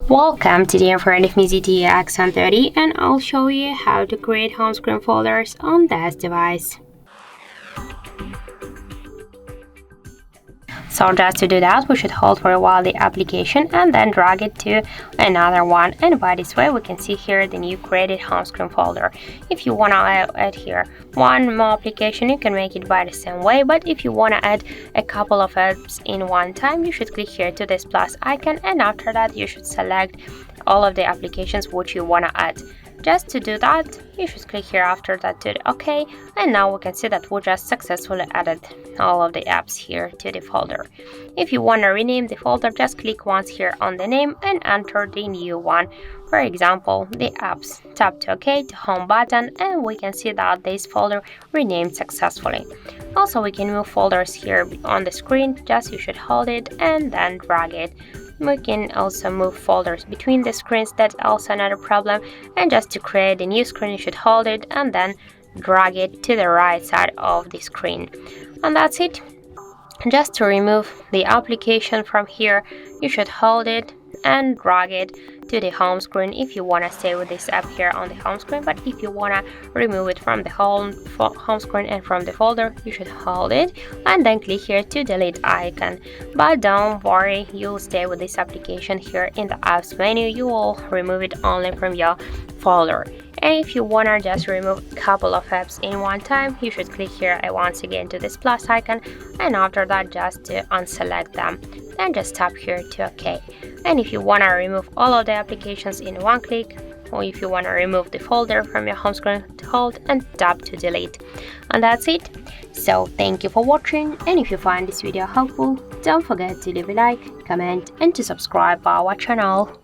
Welcome, today I'm friend of me ZTE Axon 30 and I'll show you how to create home screen folders on this device. So just to do that, we should hold for a while the application and then drag it to another one, and by this way we can see here the new created home screen folder. If you want to add here one more application, you can make it by the same way, but if you want to add a couple of apps in one time, you should click here to this plus icon, and after that you should select all of the applications which you want to add. Just to do that, you should click here after that to the OK, and now we can see that we just successfully added all of the apps here to the folder. If you want to rename the folder, just click once here on the name and enter the new one. For example, the apps. Tap to OK to home button, and we can see that this folder renamed successfully. Also, we can move folders here on the screen. Just you should hold it and then drag it. We can also move folders between the screens, that's also another problem, and just to create a new screen you should hold it and then drag it to the right side of the screen. And that's it. Just to remove the application from here, you should hold it and drag it to the home screen if you want to stay with this app here on the home screen, but if you want to remove it from the home screen and from the folder, you should hold it and then click here to delete icon. But don't worry, you'll stay with this application here in the apps menu. You will remove it only from your folder. And if you want to just remove a couple of apps in one time, you should click here once again to this plus icon, and after that just to unselect them. Then just tap here to OK. And if you want to remove all of the applications in one click, or if you want to remove the folder from your home screen, hold and tap to delete. And that's it. So thank you for watching, and if you find this video helpful, don't forget to leave a like, comment and to subscribe our channel.